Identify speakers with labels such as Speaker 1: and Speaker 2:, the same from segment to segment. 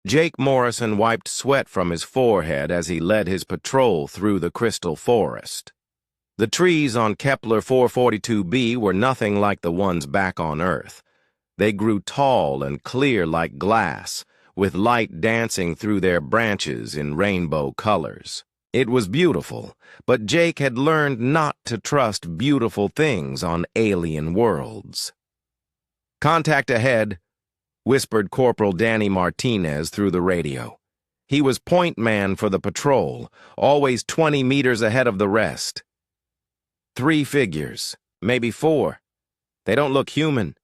Speaker 1: Jake Morrison wiped sweat from his forehead as he led his patrol through the crystal forest. The trees on Kepler 442b were nothing like the ones back on Earth. They grew tall and clear like glass, with light dancing through their branches in rainbow colors. It was beautiful, but Jake had learned not to trust beautiful things on alien worlds. "Contact ahead," whispered Corporal Danny Martinez through the radio. He was point man for the patrol, always 20 meters ahead of the rest. "3 figures, maybe 4. They don't look human."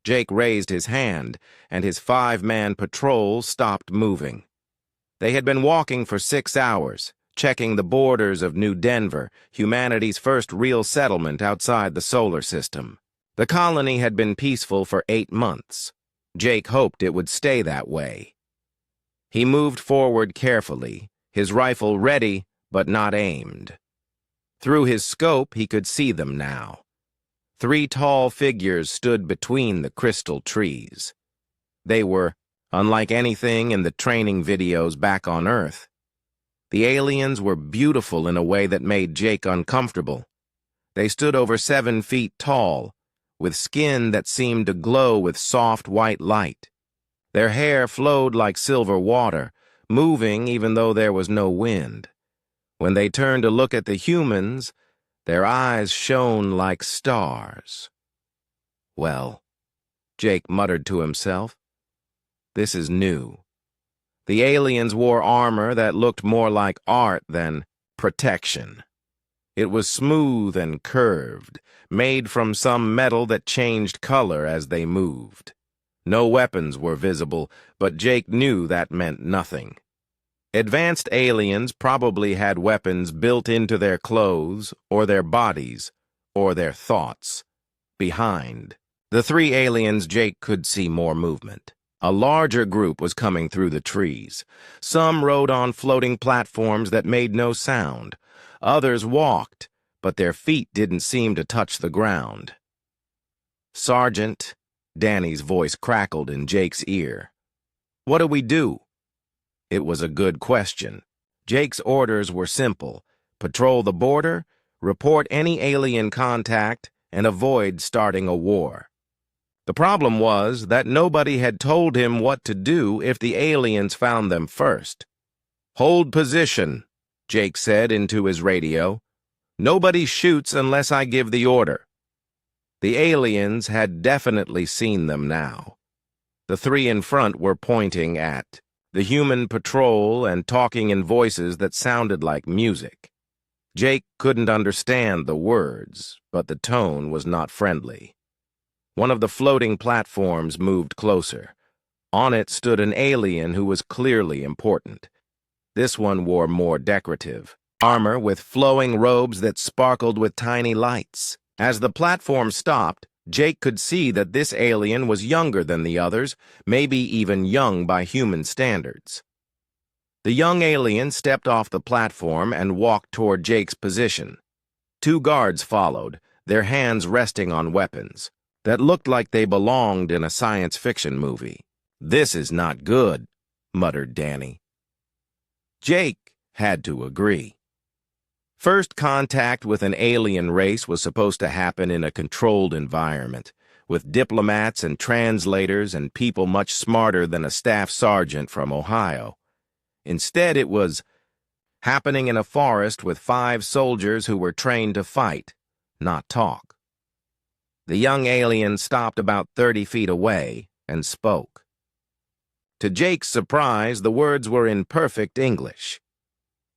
Speaker 1: Jake raised his hand, and his 5-man patrol stopped moving. They had been walking for 6 hours, checking the borders of New Denver, humanity's first real settlement outside the solar system. The colony had been peaceful for 8 months. Jake hoped it would stay that way. He moved forward carefully, his rifle ready but not aimed. Through his scope, he could see them now. 3 tall figures stood between the crystal trees. They were unlike anything in the training videos back on Earth. The aliens were beautiful in a way that made Jake uncomfortable. They stood over 7 feet tall, with skin that seemed to glow with soft white light. Their hair flowed like silver water, moving even though there was no wind. When they turned to look at the humans, their eyes shone like stars. "Well," Jake muttered to himself, "this is new." The aliens wore armor that looked more like art than protection. It was smooth and curved, made from some metal that changed color as they moved. No weapons were visible, but Jake knew that meant nothing. Advanced aliens probably had weapons built into their clothes, or their bodies, or their thoughts. Behind the 3 aliens, Jake could see more movement. A larger group was coming through the trees. Some rode on floating platforms that made no sound. Others walked, but their feet didn't seem to touch the ground. "Sergeant," Danny's voice crackled in Jake's ear. "What do we do?" It was a good question. Jake's orders were simple: patrol the border, report any alien contact, and avoid starting a war. The problem was that nobody had told him what to do if the aliens found them first. "Hold position," Jake said into his radio. "Nobody shoots unless I give the order." The aliens had definitely seen them now. The 3 in front were pointing at the human patrol and talking in voices that sounded like music. Jake couldn't understand the words, but the tone was not friendly. One of the floating platforms moved closer. On it stood an alien who was clearly important. This one wore more decorative armor with flowing robes that sparkled with tiny lights. As the platform stopped, Jake could see that this alien was younger than the others, maybe even young by human standards. The young alien stepped off the platform and walked toward Jake's position. 2 guards followed, their hands resting on weapons that looked like they belonged in a science fiction movie. "This is not good," muttered Danny. Jake had to agree. First contact with an alien race was supposed to happen in a controlled environment, with diplomats and translators and people much smarter than a staff sergeant from Ohio. Instead, it was happening in a forest with 5 soldiers who were trained to fight, not talk. The young alien stopped about 30 feet away and spoke. To Jake's surprise, the words were in perfect English.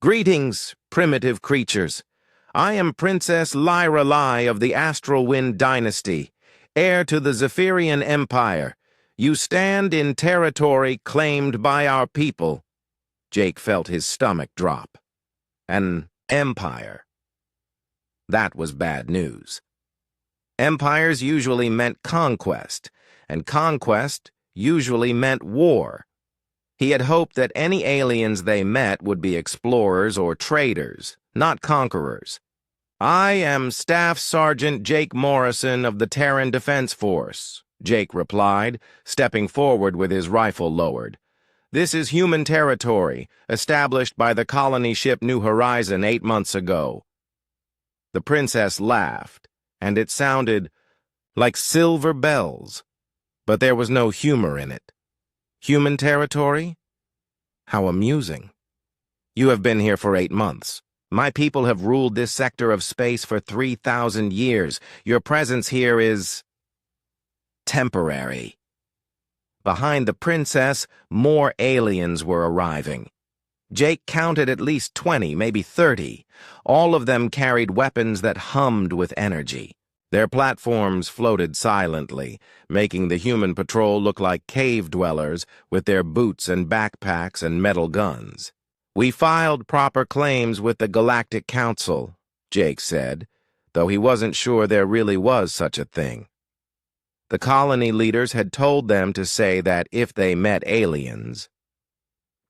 Speaker 1: "Greetings, primitive creatures. I am Princess Lyra Lai of the Astral Wind Dynasty, heir to the Zephyrian Empire. You stand in territory claimed by our people." Jake felt his stomach drop. An empire. That was bad news. Empires usually meant conquest, and conquest usually meant war. He had hoped that any aliens they met would be explorers or traders, not conquerors. "I am Staff Sergeant Jake Morrison of the Terran Defense Force," Jake replied, stepping forward with his rifle lowered. This is human territory, established by the colony ship New Horizon 8 months ago." The princess laughed, and it sounded like silver bells, but there was no humor in it. "Human territory? How amusing. You have been here for 8 months. My people have ruled this sector of space for 3,000 years. Your presence here is temporary." Behind the princess, more aliens were arriving. Jake counted at least 20, maybe 30. All of them carried weapons that hummed with energy. Their platforms floated silently, making the human patrol look like cave dwellers with their boots and backpacks and metal guns. "We filed proper claims with the Galactic Council," Jake said, though he wasn't sure there really was such a thing. The colony leaders had told them to say that if they met aliens.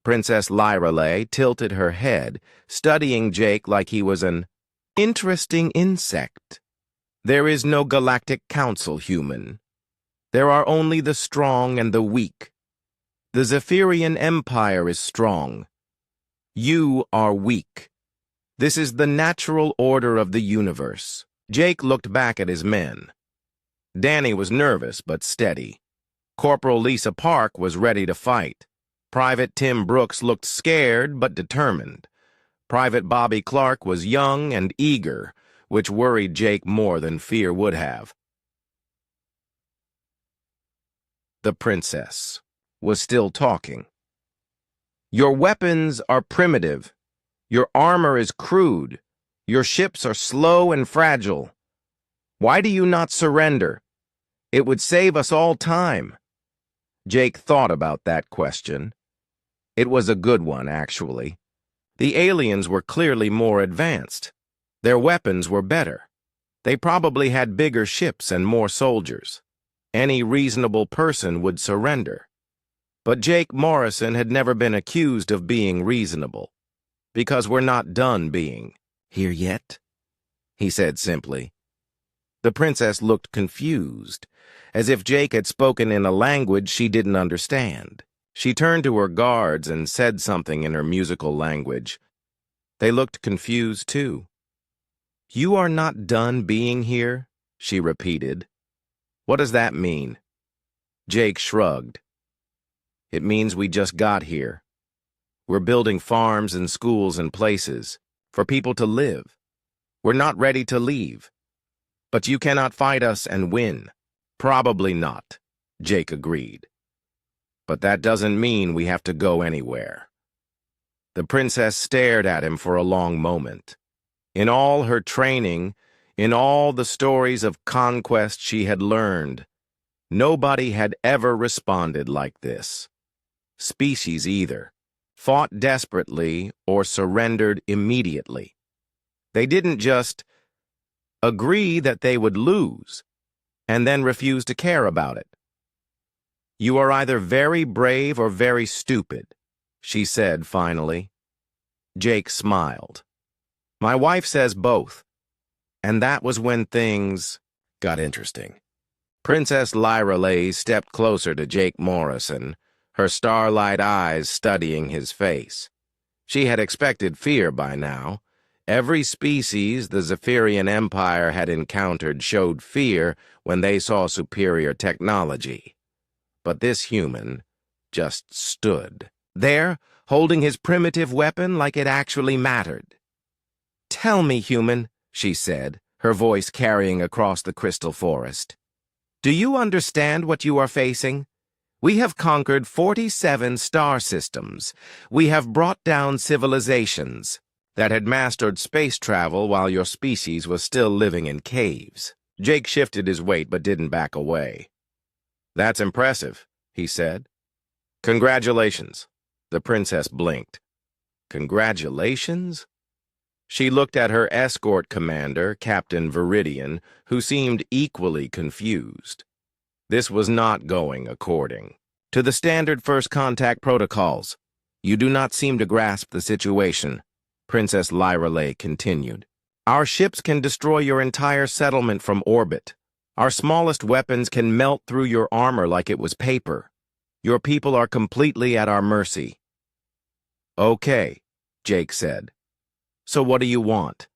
Speaker 1: Princess Lyralay tilted her head, studying Jake like he was an interesting insect. "There is no Galactic Council, human. There are only the strong and the weak. The Zephyrian Empire is strong. You are weak. This is the natural order of the universe." Jake looked back at his men. Danny was nervous but steady. Corporal Lisa Park was ready to fight. Private Tim Brooks looked scared but determined. Private Bobby Clark was young and eager, which worried Jake more than fear would have. The princess was still talking. "Your weapons are primitive. Your armor is crude. Your ships are slow and fragile. Why do you not surrender? It would save us all time." Jake thought about that question. It was a good one, actually. The aliens were clearly more advanced. Their weapons were better. They probably had bigger ships and more soldiers. Any reasonable person would surrender. But Jake Morrison had never been accused of being reasonable. "Because we're not done being here yet," he said simply. The princess looked confused, as if Jake had spoken in a language she didn't understand. She turned to her guards and said something in her musical language. They looked confused, too. "You are not done being here?" she repeated. "What does that mean?" Jake shrugged. "It means we just got here. We're building farms and schools and places for people to live. We're not ready to leave. But you cannot fight us and win." "Probably not," Jake agreed. "But that doesn't mean we have to go anywhere." The princess stared at him for a long moment. In all her training, in all the stories of conquest she had learned, nobody had ever responded like this. Species either fought desperately or surrendered immediately. They didn't just agree that they would lose and then refuse to care about it. "You are either very brave or very stupid," she said finally. Jake smiled. "My wife says both." And that was when things got interesting. Princess Lyralay stepped closer to Jake Morrison, her starlight eyes studying his face. She had expected fear by now. Every species the Zephyrian Empire had encountered showed fear when they saw superior technology. But this human just stood there, holding his primitive weapon like it actually mattered. "Tell me, human," she said, her voice carrying across the crystal forest. "Do you understand what you are facing? We have conquered 47 star systems. We have brought down civilizations that had mastered space travel while your species was still living in caves." Jake shifted his weight but didn't back away. "That's impressive," he said. "Congratulations." The princess blinked. "Congratulations?" She looked at her escort commander, Captain Viridian, who seemed equally confused. This was not going according to the standard first contact protocols. "You do not seem to grasp the situation," Princess Lyralay continued. "Our ships can destroy your entire settlement from orbit. Our smallest weapons can melt through your armor like it was paper. Your people are completely at our mercy. Okay, Jake said. So what do you want?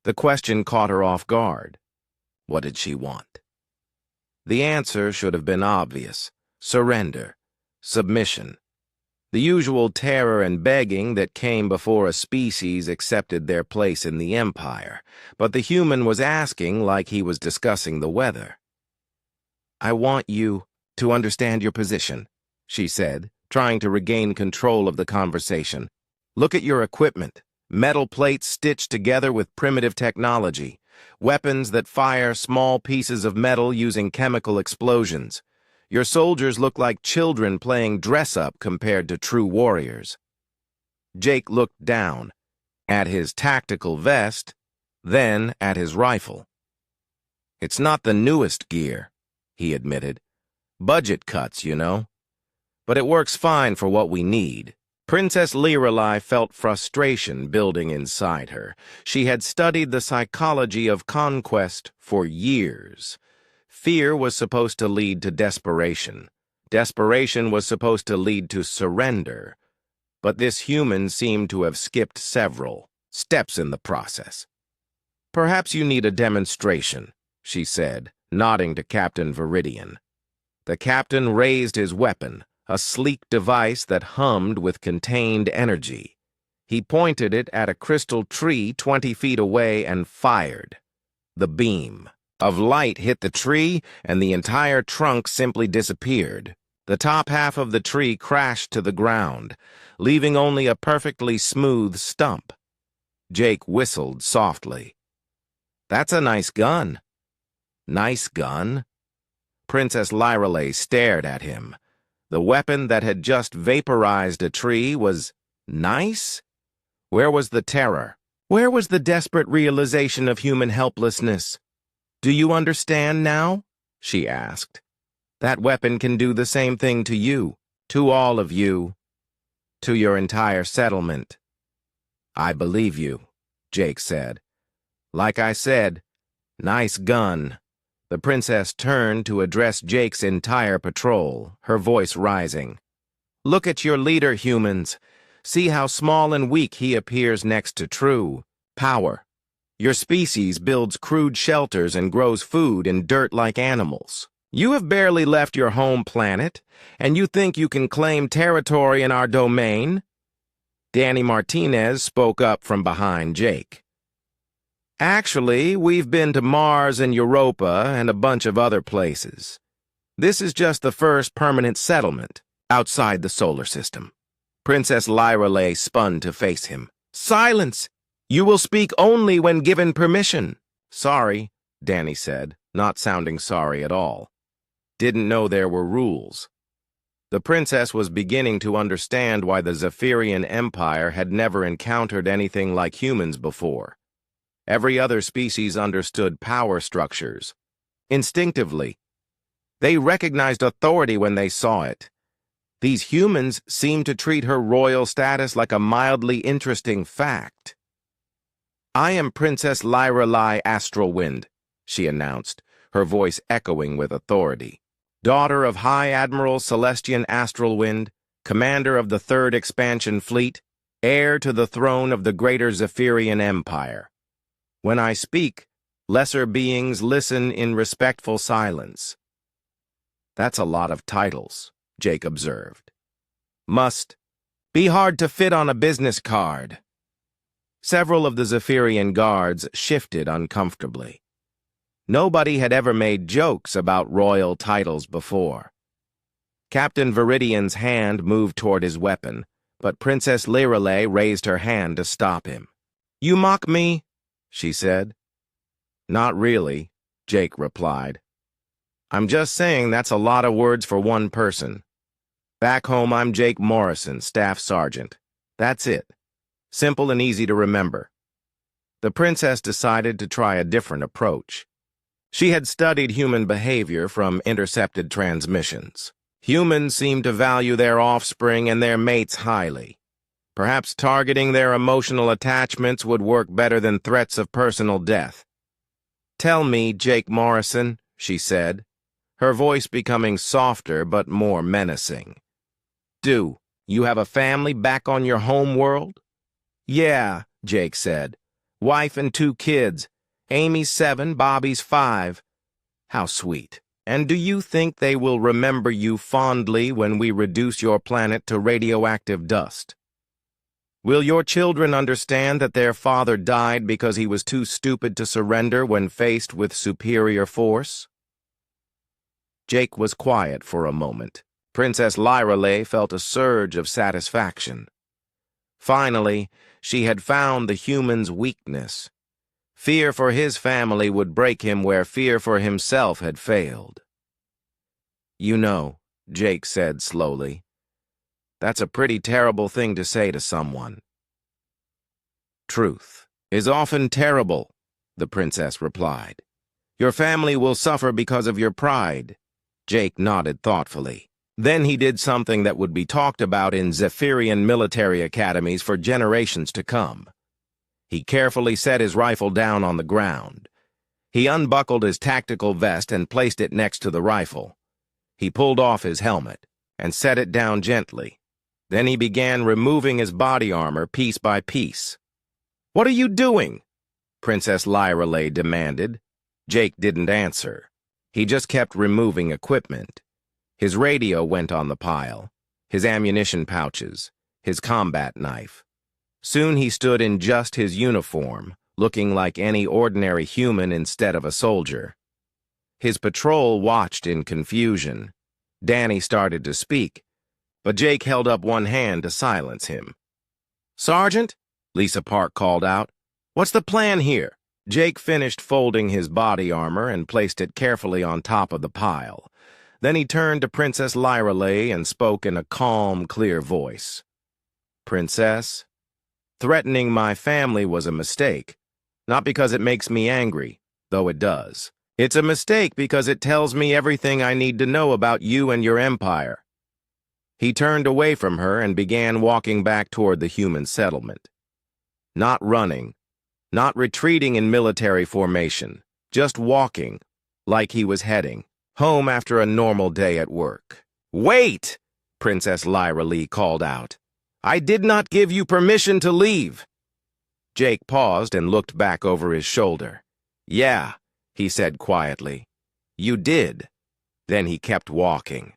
Speaker 1: The question caught her off guard. What did she want? The answer should have been obvious. Surrender. Submission. The usual terror and begging that came before a species accepted their place in the empire, but the human was asking like he was discussing the weather. I want you to understand your position, she said, trying to regain control of the conversation. Look at your equipment. Metal plates stitched together with primitive technology. Weapons that fire small pieces of metal using chemical explosions. Your soldiers look like children playing dress-up compared to true warriors. Jake looked down, at his tactical vest, then at his rifle. It's not the newest gear, he admitted. Budget cuts, you know. But it works fine for what we need. Princess Lirelai felt frustration building inside her. She had studied the psychology of conquest for years. Fear was supposed to lead to desperation. Desperation was supposed to lead to surrender. But this human seemed to have skipped several steps in the process. Perhaps you need a demonstration, she said, nodding to Captain Viridian. The captain raised his weapon, a sleek device that hummed with contained energy. He pointed it at a crystal tree 20 feet away and fired. The beam of light hit the tree, and the entire trunk simply disappeared. The top half of the tree crashed to the ground, leaving only a perfectly smooth stump. Jake whistled softly. That's a nice gun. Nice gun? Princess Lirelai stared at him. The weapon that had just vaporized a tree was nice? Where was the terror? Where was the desperate realization of human helplessness? Do you understand now? She asked. That weapon can do the same thing to you, to all of you, to your entire settlement. I believe you, Jake said. Like I said, nice gun. The princess turned to address Jake's entire patrol, her voice rising. Look at your leader, humans. See how small and weak he appears next to true power. Your species builds crude shelters and grows food in dirt like animals. You have barely left your home planet, and you think you can claim territory in our domain? Danny Martinez spoke up from behind Jake. Actually, we've been to Mars and Europa and a bunch of other places. This is just the first permanent settlement outside the solar system. Princess Lirelai spun to face him. Silence! You will speak only when given permission. Sorry, Danny said, not sounding sorry at all. Didn't know there were rules. The princess was beginning to understand why the Zephyrian Empire had never encountered anything like humans before. Every other species understood power structures. Instinctively, they recognized authority when they saw it. These humans seemed to treat her royal status like a mildly interesting fact. I am Princess Lirelai Astralwind, she announced, her voice echoing with authority. Daughter of High Admiral Celestian Astralwind, commander of the 3rd Expansion Fleet, heir to the throne of the Greater Zephyrian Empire. When I speak, lesser beings listen in respectful silence. That's a lot of titles, Jake observed. Must be hard to fit on a business card. Several of the Zephyrian guards shifted uncomfortably. Nobody had ever made jokes about royal titles before. Captain Viridian's hand moved toward his weapon, but Princess Lirelai raised her hand to stop him. You mock me? She said. Not really, Jake replied. I'm just saying that's a lot of words for one person. Back home, I'm Jake Morrison, Staff Sergeant. That's it. Simple and easy to remember. The princess decided to try a different approach. She had studied human behavior from intercepted transmissions. Humans seemed to value their offspring and their mates highly. Perhaps targeting their emotional attachments would work better than threats of personal death. Tell me, Jake Morrison, she said, her voice becoming softer but more menacing. "Do you have a family back on your home world?" "Yeah," Jake said. "Wife and 2 kids. Amy's 7, Bobby's 5. How sweet. And do you think they will remember you fondly when we reduce your planet to radioactive dust? Will your children understand that their father died because he was too stupid to surrender when faced with superior force?" Jake was quiet for a moment. Princess Lyreley felt a surge of satisfaction. Finally, she had found the human's weakness. Fear for his family would break him where fear for himself had failed. "You know," Jake said slowly, "that's a pretty terrible thing to say to someone." "Truth is often terrible," the princess replied. "Your family will suffer because of your pride." Jake nodded thoughtfully. Then he did something that would be talked about in Zephyrian military academies for generations to come. He carefully set his rifle down on the ground. He unbuckled his tactical vest and placed it next to the rifle. He pulled off his helmet and set it down gently. Then he began removing his body armor piece by piece. "What are you doing?" Princess Lyreley demanded. Jake didn't answer. He just kept removing equipment. His radio went on the pile, his ammunition pouches, his combat knife. Soon he stood in just his uniform, looking like any ordinary human instead of a soldier. His patrol watched in confusion. Danny started to speak, but Jake held up one hand to silence him. "Sergeant," Lisa Park called out, "what's the plan here?" Jake finished folding his body armor and placed it carefully on top of the pile. Then he turned to Princess Lyreley and spoke in a calm, clear voice. "Princess, threatening my family was a mistake, not because it makes me angry, though it does. It's a mistake because it tells me everything I need to know about you and your empire." He turned away from her and began walking back toward the human settlement. Not running, not retreating in military formation, just walking, like he was heading home after a normal day at work. "Wait!" Princess Lyreley called out. "I did not give you permission to leave." Jake paused and looked back over his shoulder. "Yeah," he said quietly. "You did." Then he kept walking.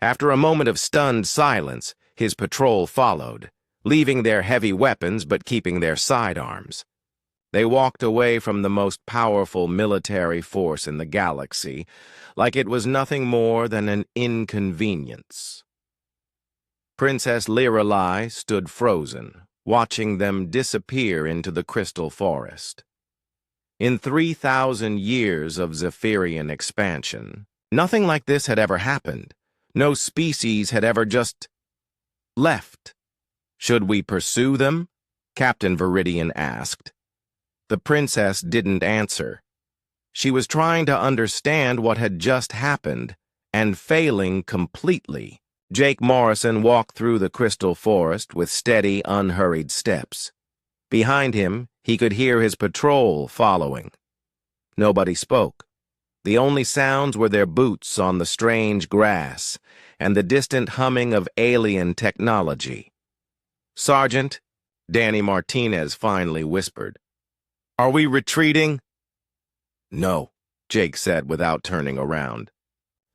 Speaker 1: After a moment of stunned silence, his patrol followed, leaving their heavy weapons but keeping their sidearms. They walked away from the most powerful military force in the galaxy, like it was nothing more than an inconvenience. Princess Lyreley stood frozen, watching them disappear into the crystal forest. In 3,000 years of Zephyrian expansion, nothing like this had ever happened. No species had ever just left. "Should we pursue them?" Captain Viridian asked. The princess didn't answer. She was trying to understand what had just happened, and failing completely. Jake Morrison walked through the crystal forest with steady, unhurried steps. Behind him, he could hear his patrol following. Nobody spoke. The only sounds were their boots on the strange grass and the distant humming of alien technology. "Sergeant," Danny Martinez finally whispered, "are we retreating?" "No," Jake said without turning around.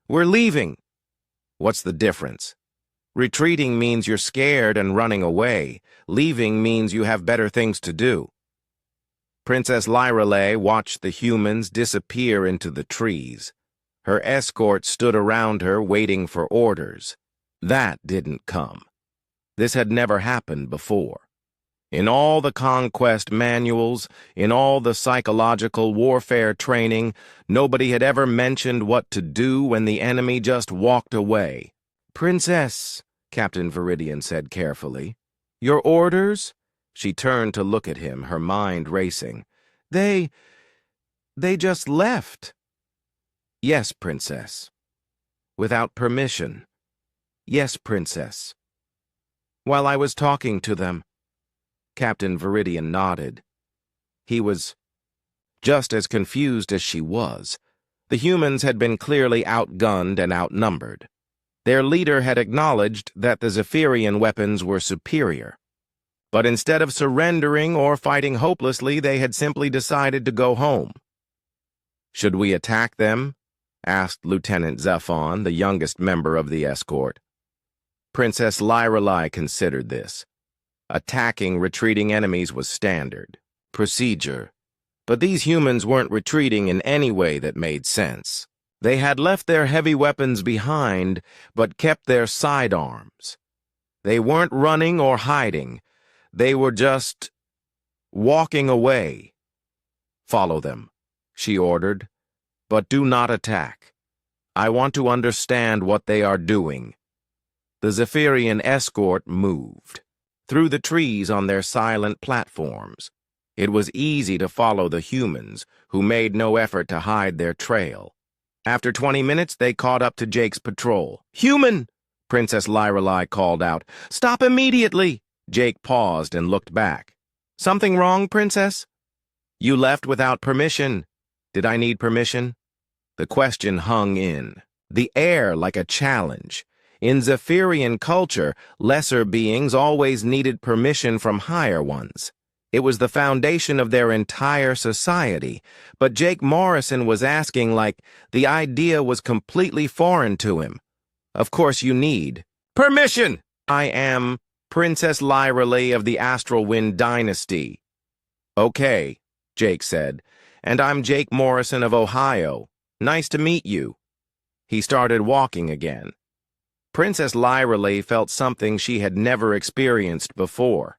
Speaker 1: "We're leaving." "What's the difference?" "Retreating means you're scared and running away. Leaving means you have better things to do." Princess Lyreley watched the humans disappear into the trees. Her escort stood around her waiting for orders. That didn't come. This had never happened before. In all the conquest manuals, in all the psychological warfare training, nobody had ever mentioned what to do when the enemy just walked away. "Princess," Captain Viridian said carefully, "your orders?" She turned to look at him, her mind racing. They just left." "Yes, Princess." "Without permission." "Yes, Princess." "While I was talking to them." Captain Viridian nodded. He was just as confused as she was. The humans had been clearly outgunned and outnumbered. Their leader had acknowledged that the Zephyrian weapons were superior. But instead of surrendering or fighting hopelessly, they had simply decided to go home. "Should we attack them?" asked Lieutenant Zephon, the youngest member of the escort. Princess Lyrelei considered this. Attacking retreating enemies was standard procedure. But these humans weren't retreating in any way that made sense. They had left their heavy weapons behind, but kept their sidearms. They weren't running or hiding. They were just walking away. "Follow them," she ordered, "but do not attack. I want to understand what they are doing." The Zephyrian escort moved through the trees on their silent platforms. It was easy to follow the humans, who made no effort to hide their trail. After 20 minutes, they caught up to Jake's patrol. "Human!" Princess Lyrelei called out. "Stop immediately!" Jake paused and looked back. "Something wrong, Princess?" "You left without permission." "Did I need permission?" The question hung in the air like a challenge. In Zephyrian culture, lesser beings always needed permission from higher ones. It was the foundation of their entire society, but Jake Morrison was asking like the idea was completely foreign to him. "Of course you need permission. I am Princess Lyrelei of the Astral Wind Dynasty." "Okay," Jake said, "and I'm Jake Morrison of Ohio. Nice to meet you." He started walking again. Princess Lyrelei felt something she had never experienced before.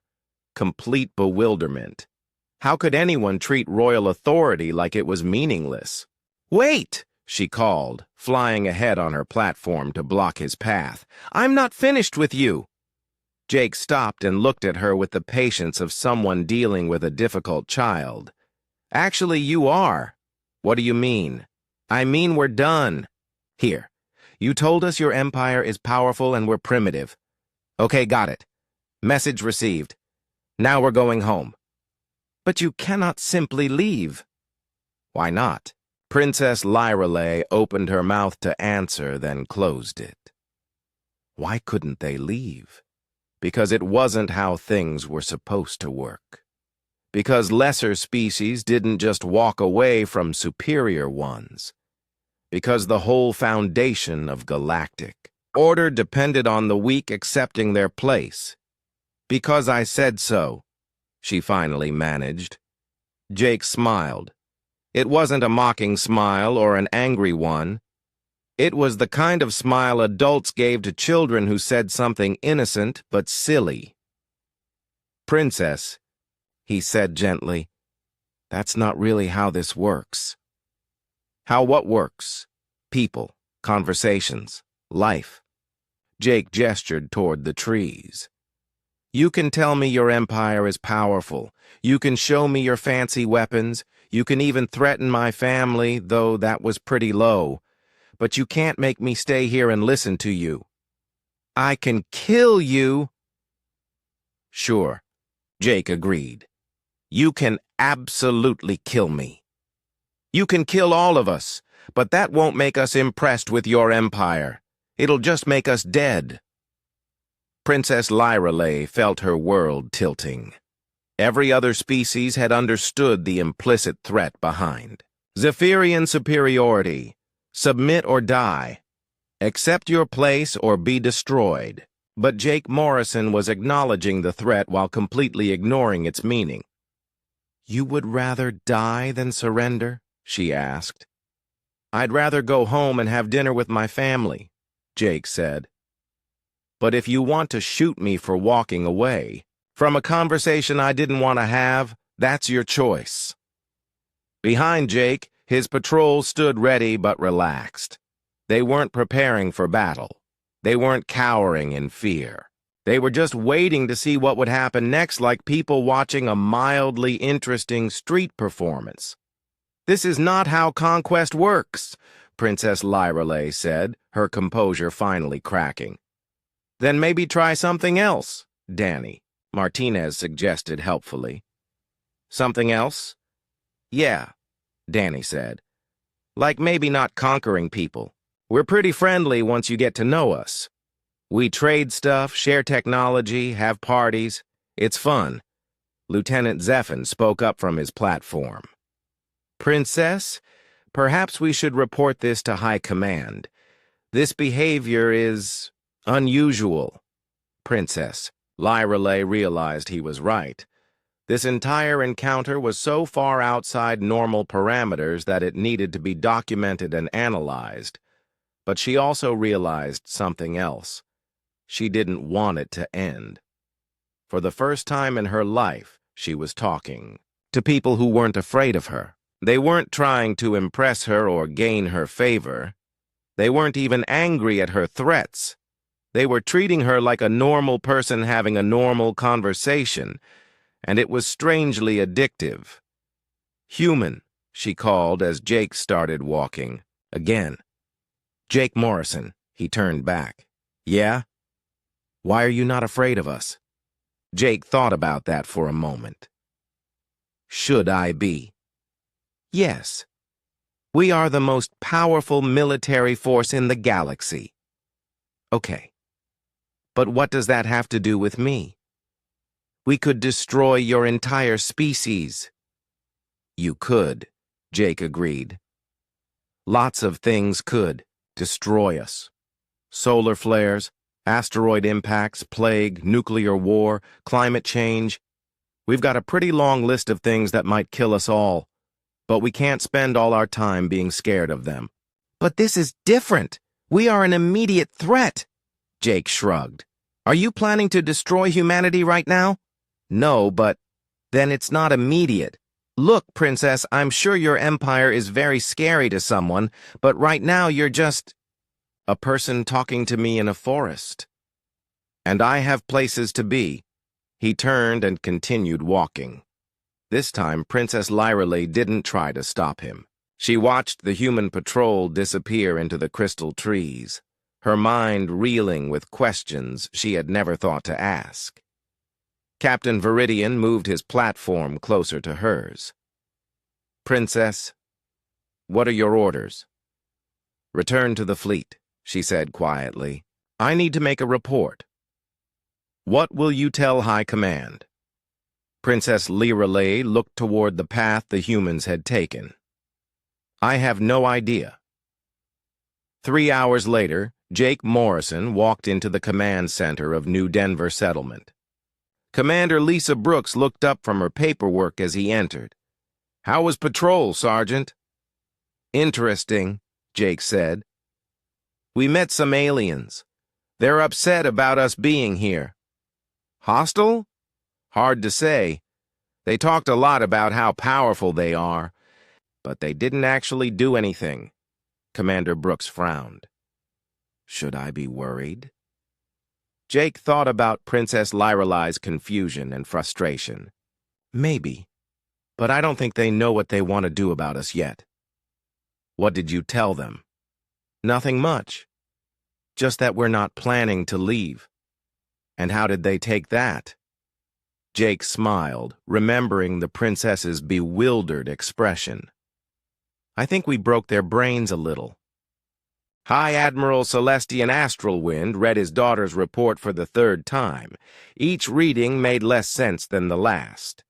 Speaker 1: Complete bewilderment. How could anyone treat royal authority like it was meaningless? "Wait!" she called, flying ahead on her platform to block his path. "I'm not finished with you." Jake stopped and looked at her with the patience of someone dealing with a difficult child. "Actually, you are." "What do you mean?" "I mean we're done. Here, you told us your empire is powerful and we're primitive. Okay, got it. Message received. Now we're going home." "But you cannot simply leave." "Why not?" Princess Lyrelei opened her mouth to answer, then closed it. Why couldn't they leave? Because it wasn't how things were supposed to work. Because lesser species didn't just walk away from superior ones. Because the whole foundation of galactic order depended on the weak accepting their place. "Because I said so," she finally managed. Jake smiled. It wasn't a mocking smile or an angry one. It was the kind of smile adults gave to children who said something innocent but silly. "Princess," he said gently, "that's not really how this works." "How what works?" "People, conversations, life." Jake gestured toward the trees. "You can tell me your empire is powerful. You can show me your fancy weapons. You can even threaten my family, though that was pretty low. But you can't make me stay here and listen to you." "I can kill you." "Sure," Jake agreed. "You can absolutely kill me. You can kill all of us, but that won't make us impressed with your empire. It'll just make us dead." Princess Lyrelei felt her world tilting. Every other species had understood the implicit threat behind. Zephyrian superiority. Submit or die. Accept your place or be destroyed. But Jake Morrison was acknowledging the threat while completely ignoring its meaning. "You would rather die than surrender?" she asked. "I'd rather go home and have dinner with my family," Jake said. "But if you want to shoot me for walking away from a conversation I didn't want to have, that's your choice." Behind Jake, his patrol stood ready but relaxed. They weren't preparing for battle. They weren't cowering in fear. They were just waiting to see what would happen next, like people watching a mildly interesting street performance. "This is not how conquest works," Princess Lyrelei said, her composure finally cracking. "Then maybe try something else," Danny Martinez suggested helpfully. "Something else?" "Yeah," Danny said. Like maybe not conquering people. We're pretty friendly once you get to know us. We trade stuff, share technology, have parties. It's fun. Lieutenant Zephin spoke up from his platform. Princess, perhaps we should report this to High Command. This behavior is unusual. Princess, Lyreley realized he was right. This entire encounter was so far outside normal parameters that it needed to be documented and analyzed. But she also realized something else. She didn't want it to end. For the first time in her life, she was talking to people who weren't afraid of her. They weren't trying to impress her or gain her favor. They weren't even angry at her threats. They were treating her like a normal person having a normal conversation, and it was strangely addictive. Human, she called as Jake started walking. Again. Jake Morrison, he turned back. Yeah? Why are you not afraid of us? Jake thought about that for a moment. Should I be? Yes. We are the most powerful military force in the galaxy. Okay. But what does that have to do with me? We could destroy your entire species. You could, Jake agreed. Lots of things could destroy us. Solar flares, asteroid impacts, plague, nuclear war, climate change. We've got a pretty long list of things that might kill us all, but we can't spend all our time being scared of them. But this is different. We are an immediate threat. Jake shrugged. Are you planning to destroy humanity right now? No, but then it's not immediate. Look, Princess, I'm sure your empire is very scary to someone, but right now you're just a person talking to me in a forest. And I have places to be. He turned and continued walking. This time, Princess Lyreley didn't try to stop him. She watched the human patrol disappear into the crystal trees, her mind reeling with questions she had never thought to ask. Captain Viridian moved his platform closer to hers. Princess, what are your orders? Return to the fleet, she said quietly. I need to make a report. What will you tell High Command? Princess Lyreley looked toward the path the humans had taken. I have no idea. 3 hours later, Jake Morrison walked into the command center of New Denver Settlement. Commander Lisa Brooks looked up from her paperwork as he entered. How was patrol, Sergeant? Interesting, Jake said. We met some aliens. They're upset about us being here. Hostile? Hard to say. They talked a lot about how powerful they are, but they didn't actually do anything. Commander Brooks frowned. Should I be worried? Jake thought about Princess Lyreley's confusion and frustration. Maybe, but I don't think they know what they want to do about us yet. What did you tell them? Nothing much. Just that we're not planning to leave. And how did they take that? Jake smiled, remembering the princess's bewildered expression. I think we broke their brains a little. High Admiral Celestian Astralwind read his daughter's report for the third time. Each reading made less sense than the last.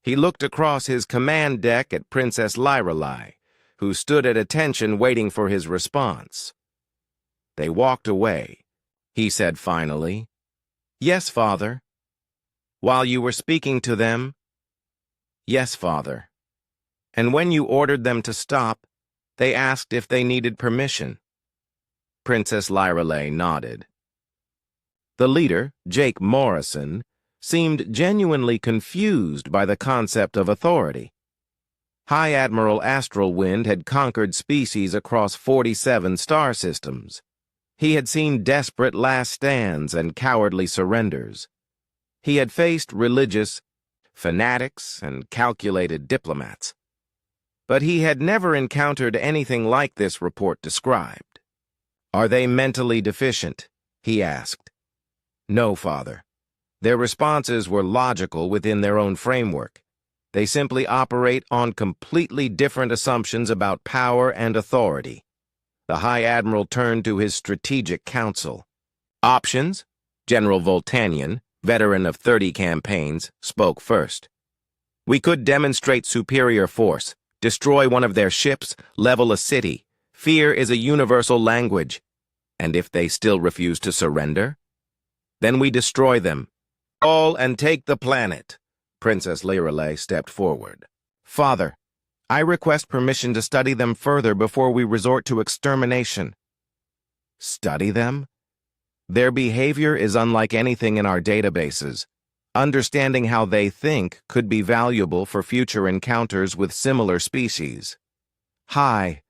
Speaker 1: He looked across his command deck at Princess Lyreley, who stood at attention waiting for his response. They walked away. He said finally, Yes, Father. While you were speaking to them? Yes, Father. And when you ordered them to stop, they asked if they needed permission. Princess Lyreley nodded. The leader, Jake Morrison, seemed genuinely confused by the concept of authority. High Admiral Astralwind had conquered species across 47 star systems. He had seen desperate last stands and cowardly surrenders. He had faced religious fanatics and calculated diplomats. But he had never encountered anything like this report described. Are they mentally deficient? He asked. No, Father. Their responses were logical within their own framework. They simply operate on completely different assumptions about power and authority. The High Admiral turned to his strategic council. Options? General Voltanian, veteran of 30 campaigns, spoke first. We could demonstrate superior force, destroy one of their ships, level a city. Fear is a universal language. And if they still refuse to surrender? Then we destroy them. All and take the planet. Princess Lirelei stepped forward. Father, I request permission to study them further before we resort to extermination. Study them? Their behavior is unlike anything in our databases. Understanding how they think could be valuable for future encounters with similar species. Hi.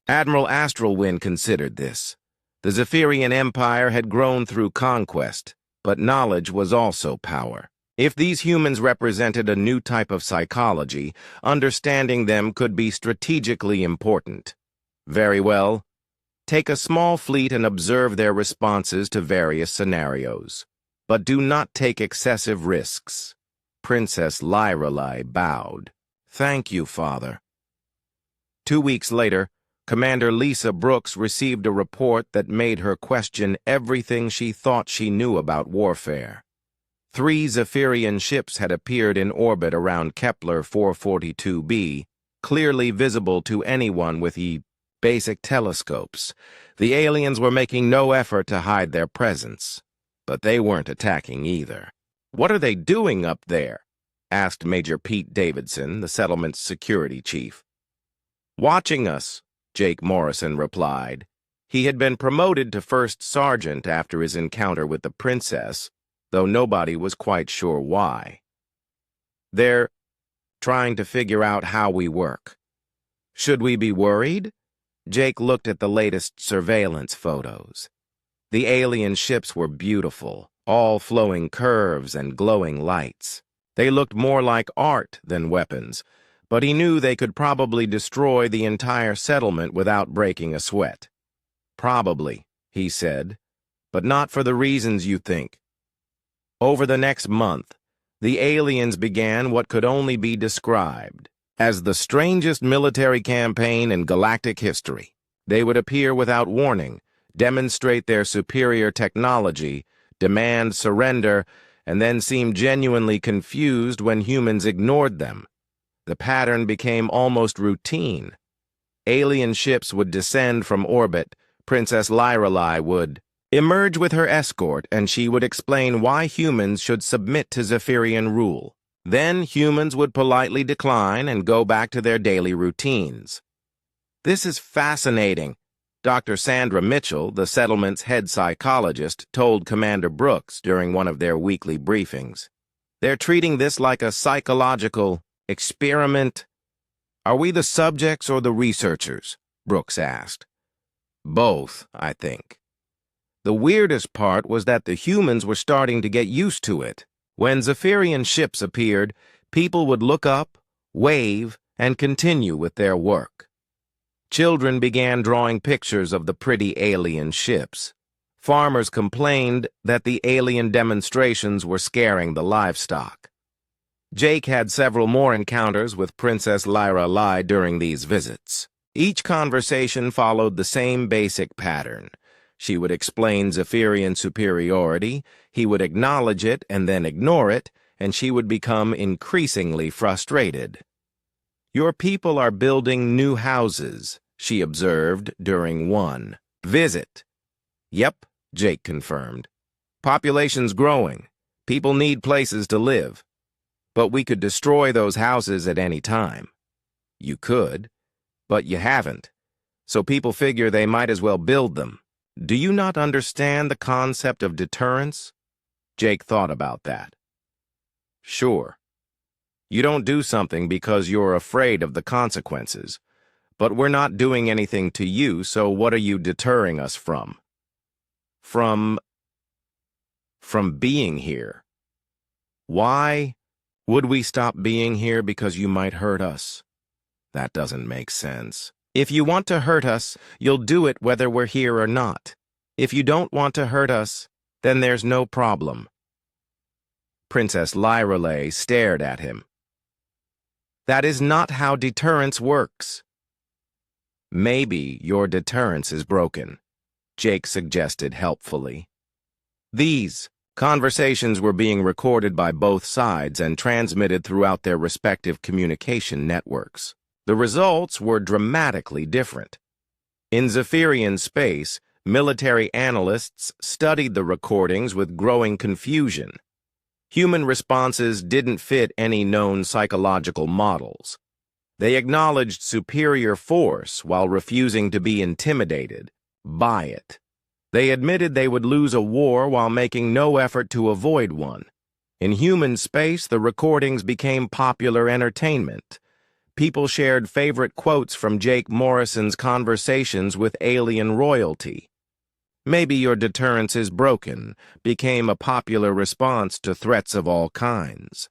Speaker 1: Admiral Astralwind considered this. The Zephyrian Empire had grown through conquest, but knowledge was also power. If these humans represented a new type of psychology, understanding them could be strategically important. Very well. Take a small fleet and observe their responses to various scenarios. But do not take excessive risks. Princess Lirelei bowed. Thank you, Father. 2 weeks later, Commander Lisa Brooks received a report that made her question everything she thought she knew about warfare. 3 Zephyrian ships had appeared in orbit around Kepler 442b, clearly visible to anyone with basic telescopes. The aliens were making no effort to hide their presence, but they weren't attacking either. What are they doing up there? Asked Major Pete Davidson, the settlement's security chief. Watching us, Jake Morrison replied. He had been promoted to first sergeant after his encounter with the princess, though nobody was quite sure why. They're trying to figure out how we work. Should we be worried? Jake looked at the latest surveillance photos. The alien ships were beautiful, all flowing curves and glowing lights. They looked more like art than weapons, but he knew they could probably destroy the entire settlement without breaking a sweat. Probably, he said, but not for the reasons you think. Over the next month, the aliens began what could only be described as the strangest military campaign in galactic history. They would appear without warning, demonstrate their superior technology, demand surrender, and then seem genuinely confused when humans ignored them. The pattern became almost routine. Alien ships would descend from orbit, Princess Lirelei would emerge with her escort, and she would explain why humans should submit to Zephyrian rule. Then humans would politely decline and go back to their daily routines. This is fascinating, Dr. Sandra Mitchell, the settlement's head psychologist, told Commander Brooks during one of their weekly briefings. They're treating this like a psychological experiment. Are we the subjects or the researchers? Brooks asked. Both, I think. The weirdest part was that the humans were starting to get used to it. When Zephyrian ships appeared, people would look up, wave, and continue with their work. Children began drawing pictures of the pretty alien ships. Farmers complained that the alien demonstrations were scaring the livestock. Jake had several more encounters with Princess Lirelei during these visits. Each conversation followed the same basic pattern. She would explain Zephyrian superiority, he would acknowledge it and then ignore it, and she would become increasingly frustrated. Your people are building new houses, she observed during one visit. Yep, Jake confirmed. Population's growing. People need places to live. But we could destroy those houses at any time. You could, but you haven't. So people figure they might as well build them. Do you not understand the concept of deterrence? Jake thought about that. Sure. You don't do something because you're afraid of the consequences. But we're not doing anything to you, so what are you deterring us from? From being here. Why would we stop being here because you might hurt us? That doesn't make sense. If you want to hurt us, you'll do it whether we're here or not. If you don't want to hurt us, then there's no problem. Princess Lirelei stared at him. That is not how deterrence works. Maybe your deterrence is broken, Jake suggested helpfully. These conversations were being recorded by both sides and transmitted throughout their respective communication networks. The results were dramatically different. In Zephyrian space, military analysts studied the recordings with growing confusion. Human responses didn't fit any known psychological models. They acknowledged superior force while refusing to be intimidated by it. They admitted they would lose a war while making no effort to avoid one. In human space, the recordings became popular entertainment. People shared favorite quotes from Jake Morrison's conversations with alien royalty. "Maybe your deterrence is broken" became a popular response to threats of all kinds.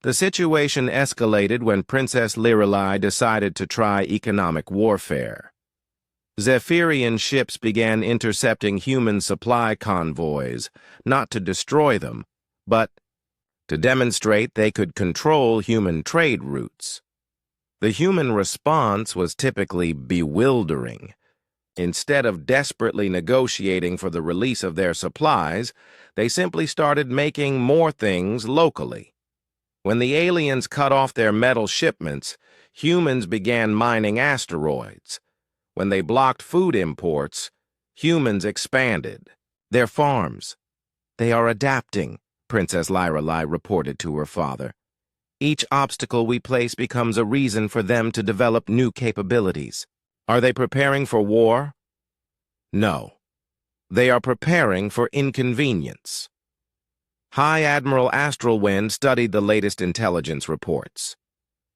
Speaker 1: The situation escalated when Princess Lirelei decided to try economic warfare. Zephyrian ships began intercepting human supply convoys, not to destroy them, but to demonstrate they could control human trade routes. The human response was typically bewildering. Instead of desperately negotiating for the release of their supplies, they simply started making more things locally. When the aliens cut off their metal shipments, humans began mining asteroids. When they blocked food imports, humans expanded their farms. "They are adapting," Princess Lirelei reported to her father. "Each obstacle we place becomes a reason for them to develop new capabilities." Are they preparing for war? No. They are preparing for inconvenience. High Admiral Astralwind studied the latest intelligence reports.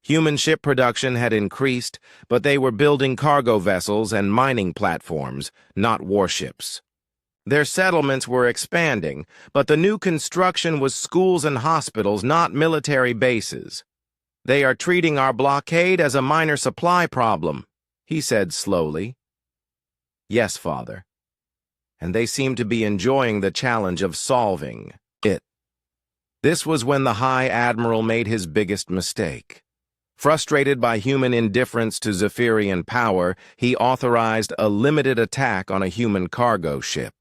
Speaker 1: Human ship production had increased, but they were building cargo vessels and mining platforms, not warships. Their settlements were expanding, but the new construction was schools and hospitals, not military bases. "They are treating our blockade as a minor supply problem," he said slowly. "Yes, Father. And they seem to be enjoying the challenge of solving it." This was when the High Admiral made his biggest mistake. Frustrated by human indifference to Zephyrian power, he authorized a limited attack on a human cargo ship.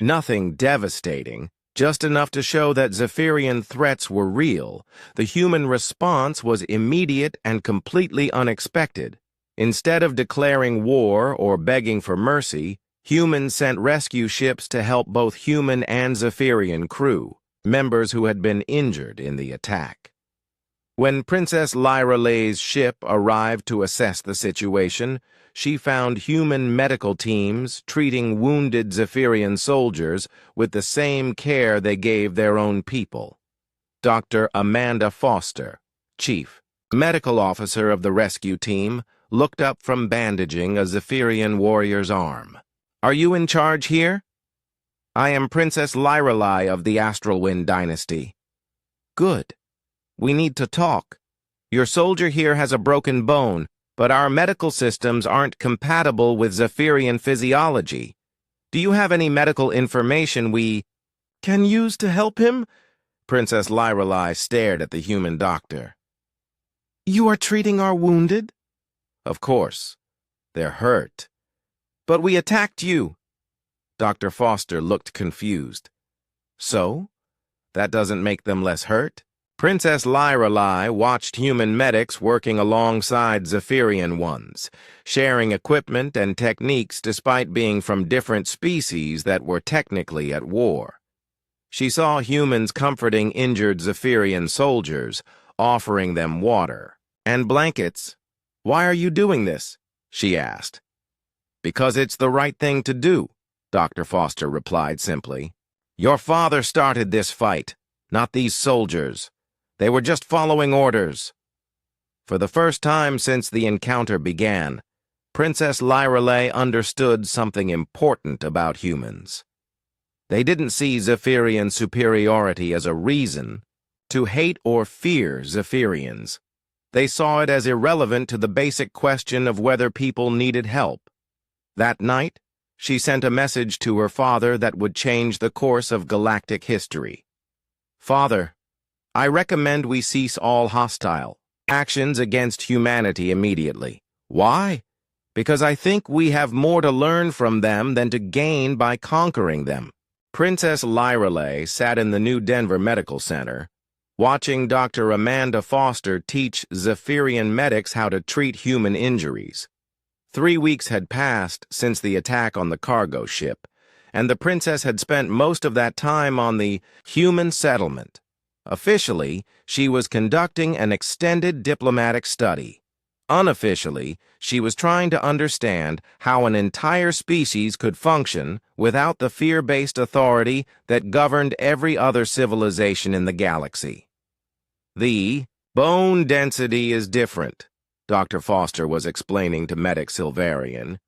Speaker 1: Nothing devastating, just enough to show that Zephyrian threats were real. The human response was immediate and completely unexpected. Instead of declaring war or begging for mercy, humans sent rescue ships to help both human and Zephyrian crew, members who had been injured in the attack. When Princess Lyralei's ship arrived to assess the situation, she found human medical teams treating wounded Zephyrian soldiers with the same care they gave their own people. Dr. Amanda Foster, Chief Medical Officer of the rescue team, looked up from bandaging a Zephyrian warrior's arm. "Are you in charge here?" "I am Princess Lirelei of the Astralwind dynasty." "Good. We need to talk. Your soldier here has a broken bone, but our medical systems aren't compatible with Zephyrian physiology. Do you have any medical information we can use to help him?" Princess Lirelei stared at the human doctor. "You are treating our wounded?" "Of course. They're hurt. But we attacked you." Dr. Foster looked confused. "So? That doesn't make them less hurt?" Princess Lirelei watched human medics working alongside Zephyrian ones, sharing equipment and techniques despite being from different species that were technically at war. She saw humans comforting injured Zephyrian soldiers, offering them water and blankets. "Why are you doing this?" she asked. "Because it's the right thing to do," Dr. Foster replied simply. "Your father started this fight, not these soldiers. They were just following orders." For the first time since the encounter began, Princess Lirelei understood something important about humans. They didn't see Zephyrian superiority as a reason to hate or fear Zephyrians. They saw it as irrelevant to the basic question of whether people needed help. That night, she sent a message to her father that would change the course of galactic history. "Father, I recommend we cease all hostile actions against humanity immediately. Why? Because I think we have more to learn from them than to gain by conquering them. Princess Lyreley sat in the New Denver Medical Center, watching Dr. Amanda Foster teach Zephyrian medics how to treat human injuries. 3 weeks had passed since the attack on the cargo ship, and the princess had spent most of that time on the human settlement. Officially, she was conducting an extended diplomatic study. Unofficially, she was trying to understand how an entire species could function without the fear-based authority that governed every other civilization in the galaxy. The bone density is different, Dr. Foster was explaining to Medic Silverian.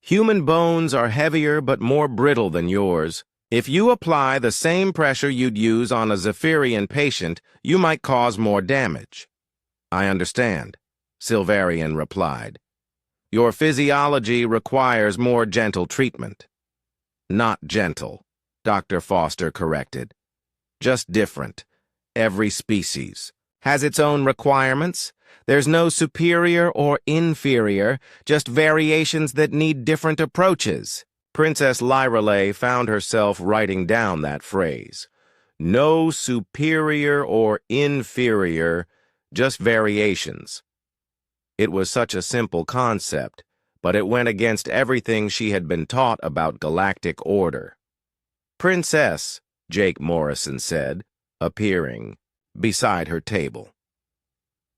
Speaker 1: Human bones are heavier but more brittle than yours. If you apply the same pressure you'd use on a Zephyrian patient, you might cause more damage. I understand, Silverian replied. Your physiology requires more gentle treatment. Not gentle, Dr. Foster corrected. Just different. Every species has its own requirements. There's no superior or inferior, just variations that need different approaches. Princess Lyreley found herself writing down that phrase. No superior or inferior, just variations. It was such a simple concept, but it went against everything she had been taught about galactic order. Princess, Jake Morrison said, appearing beside her table.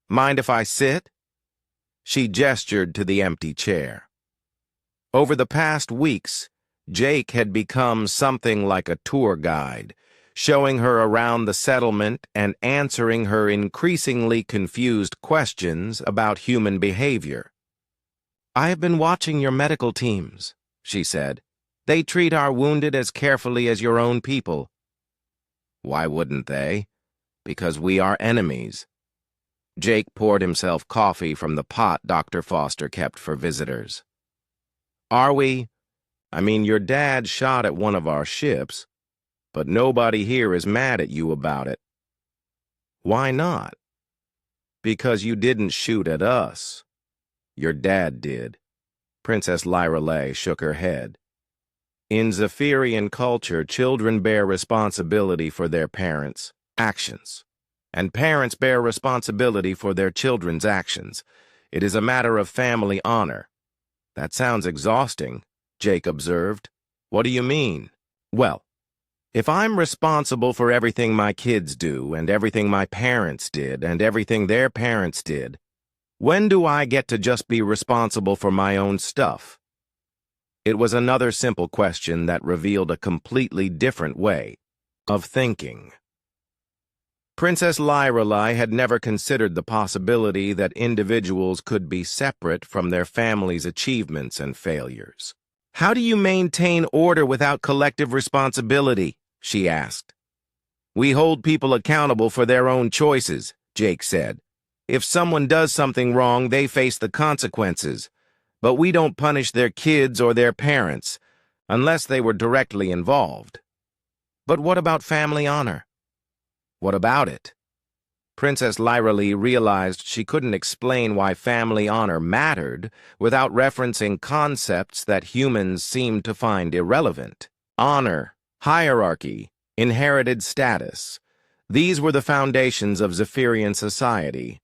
Speaker 1: Mind if I sit? She gestured to the empty chair. Over the past weeks, Jake had become something like a tour guide, showing her around the settlement and answering her increasingly confused questions about human behavior. I have been watching your medical teams, she said. They treat our wounded as carefully as your own people. Why wouldn't they? Because we are enemies. Jake poured himself coffee from the pot Dr. Foster kept for visitors. Are we? I mean, your dad shot at one of our ships, but nobody here is mad at you about it. Why not? Because you didn't shoot at us. Your dad did. Princess Lyreley shook her head. In Zephyrian culture, children bear responsibility for their parents' actions, and parents bear responsibility for their children's actions. It is a matter of family honor. That sounds exhausting, Jake observed. What do you mean? Well, if I'm responsible for everything my kids do, and everything my parents did, and everything their parents did, when do I get to just be responsible for my own stuff? It was another simple question that revealed a completely different way of thinking. Princess Lyreley had never considered the possibility that individuals could be separate from their family's achievements and failures. How do you maintain order without collective responsibility? She asked. We hold people accountable for their own choices, Jake said. If someone does something wrong, they face the consequences. But we don't punish their kids or their parents, unless they were directly involved. But what about family honor? What about it? Princess Lyreley realized she couldn't explain why family honor mattered without referencing concepts that humans seemed to find irrelevant. Honor, hierarchy, inherited status. These were the foundations of Zephyrian society,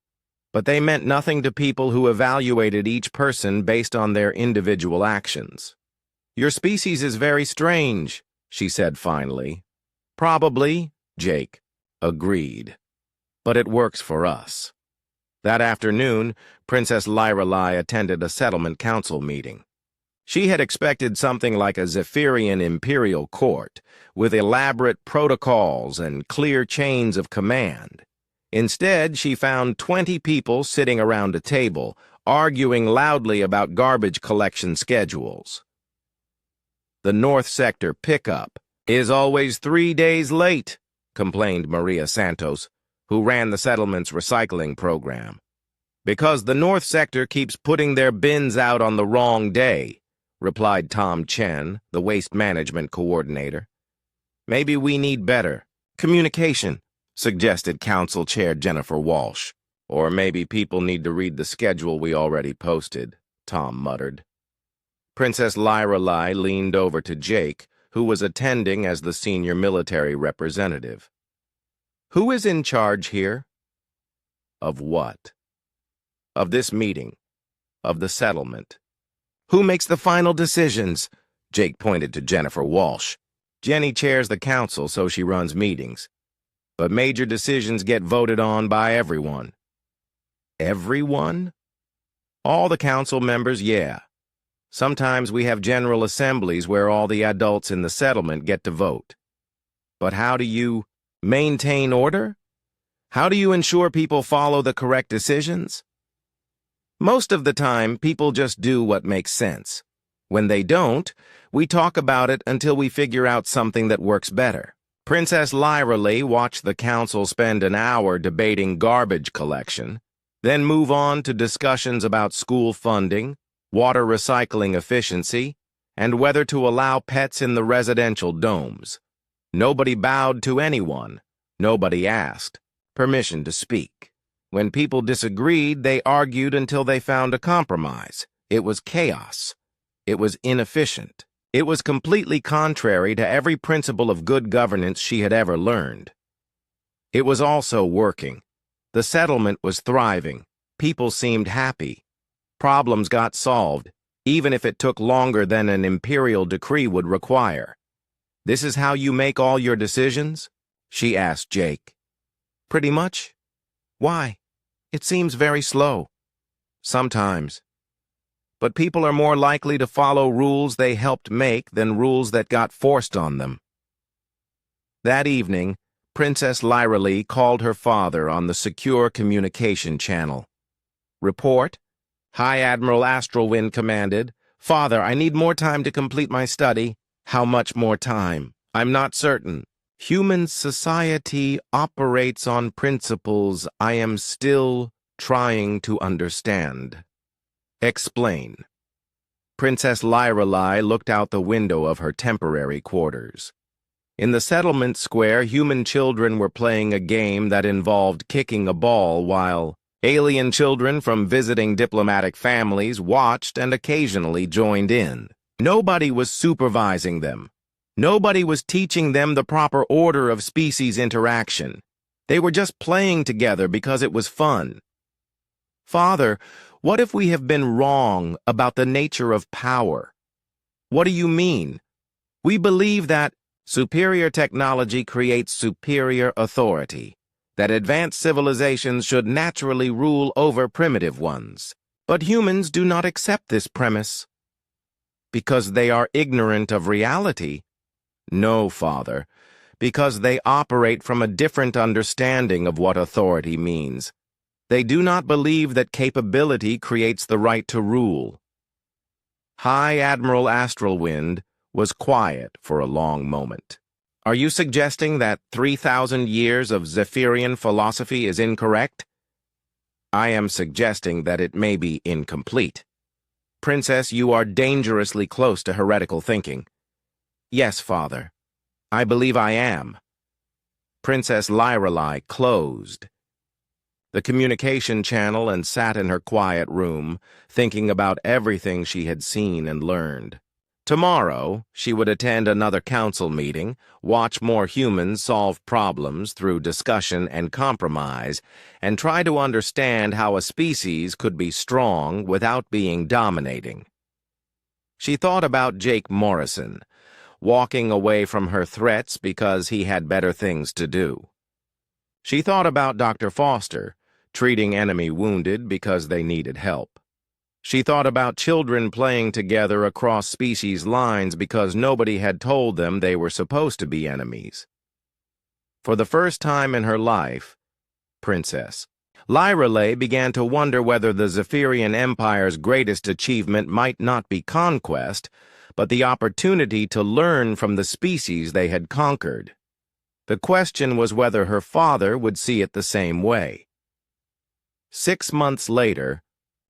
Speaker 1: but they meant nothing to people who evaluated each person based on their individual actions. Your species is very strange, she said finally. Probably, Jake agreed. But it works for us. That afternoon, Princess Lyreley attended a settlement council meeting. She had expected something like a Zephyrian imperial court, with elaborate protocols and clear chains of command. Instead, she found 20 people sitting around a table, arguing loudly about garbage collection schedules. The North Sector pickup is always 3 days late, complained Maria Santos, who ran the settlement's recycling program. Because the North Sector keeps putting their bins out on the wrong day, replied Tom Chen, the waste management coordinator. Maybe we need better communication, suggested Council Chair Jennifer Walsh. Or maybe people need to read the schedule we already posted, Tom muttered. Princess Lyrelei leaned over to Jake, who was attending as the senior military representative. Who is in charge here? Of what? Of this meeting. Of the settlement. Who makes the final decisions? Jake pointed to Jennifer Walsh. Jenny chairs the council, so she runs meetings. But major decisions get voted on by everyone. Everyone? All the council members, yeah. Sometimes we have general assemblies where all the adults in the settlement get to vote. But how do you maintain order? How do you ensure people follow the correct decisions? Most of the time, people just do what makes sense. When they don't, we talk about it until we figure out something that works better. Princess Lyrelei watched the council spend an hour debating garbage collection, then move on to discussions about school funding, water recycling efficiency, and whether to allow pets in the residential domes. Nobody bowed to anyone. Nobody asked permission to speak. When people disagreed, they argued until they found a compromise. It was chaos. It was inefficient. It was completely contrary to every principle of good governance she had ever learned. It was also working. The settlement was thriving. People seemed happy. Problems got solved, even if it took longer than an imperial decree would require. This is how you make all your decisions? She asked Jake. Pretty much. Why? It seems very slow. Sometimes. But people are more likely to follow rules they helped make than rules that got forced on them. That evening, Princess Lyrelei called her father on the secure communication channel. Report. High Admiral Astralwind commanded. Father, I need more time to complete my study. How much more time? I'm not certain. Human society operates on principles I am still trying to understand. Explain. Princess Lyrelei looked out the window of her temporary quarters. In the settlement square, human children were playing a game that involved kicking a ball while alien children from visiting diplomatic families watched and occasionally joined in. Nobody was supervising them. Nobody was teaching them the proper order of species interaction. They were just playing together because it was fun. Father, what if we have been wrong about the nature of power? What do you mean? We believe that superior technology creates superior authority, that advanced civilizations should naturally rule over primitive ones. But humans do not accept this premise. Because they are ignorant of reality? No, Father, because they operate from a different understanding of what authority means. They do not believe that capability creates the right to rule. High Admiral Astralwind was quiet for a long moment. Are you suggesting that 3,000 years of Zephyrian philosophy is incorrect? I am suggesting that it may be incomplete. Princess, you are dangerously close to heretical thinking. Yes, Father. I believe I am. Princess Lyrelei closed the communication channel and sat in her quiet room, thinking about everything she had seen and learned. Tomorrow, she would attend another council meeting, watch more humans solve problems through discussion and compromise, and try to understand how a species could be strong without being dominating. She thought about Jake Morrison, walking away from her threats because he had better things to do. She thought about Dr. Foster, treating enemy wounded because they needed help. She thought about children playing together across species lines because nobody had told them they were supposed to be enemies. For the first time in her life, Princess Lyrelei began to wonder whether the Zephyrian Empire's greatest achievement might not be conquest, but the opportunity to learn from the species they had conquered. The question was whether her father would see it the same way. 6 months later,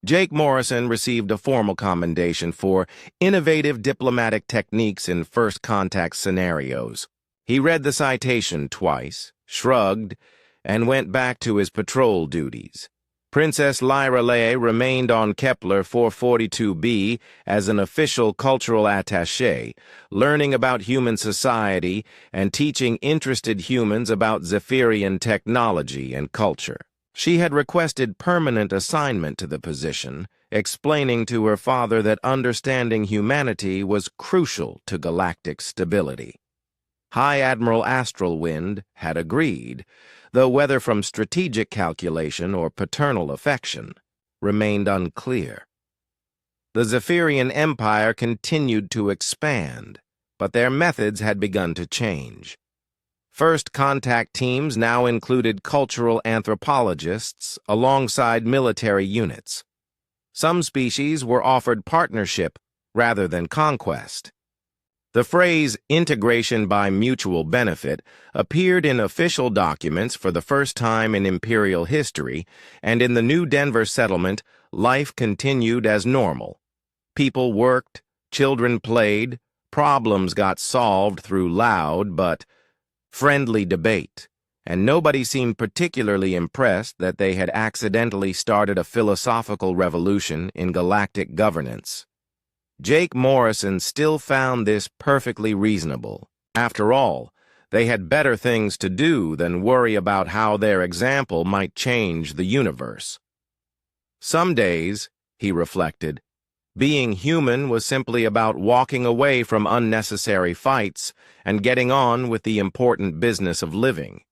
Speaker 1: Jake Morrison received a formal commendation for innovative diplomatic techniques in first contact scenarios. He read the citation twice, shrugged, and went back to his patrol duties. Princess Lyra remained on Kepler 442b as an official cultural attaché, learning about human society and teaching interested humans about Zephyrian technology and culture. She had requested permanent assignment to the position, explaining to her father that understanding humanity was crucial to galactic stability. High Admiral Astralwind had agreed, though whether from strategic calculation or paternal affection remained unclear. The Zephyrian Empire continued to expand, but their methods had begun to change. First contact teams now included cultural anthropologists alongside military units. Some species were offered partnership rather than conquest. The phrase integration by mutual benefit appeared in official documents for the first time in Imperial history, and in the New Denver settlement, life continued as normal. People worked, children played, problems got solved through loud but friendly debate, and nobody seemed particularly impressed that they had accidentally started a philosophical revolution in galactic governance. Jake Morrison still found this perfectly reasonable. After all, they had better things to do than worry about how their example might change the universe. Some days, he reflected, being human was simply about walking away from unnecessary fights and getting on with the important business of living.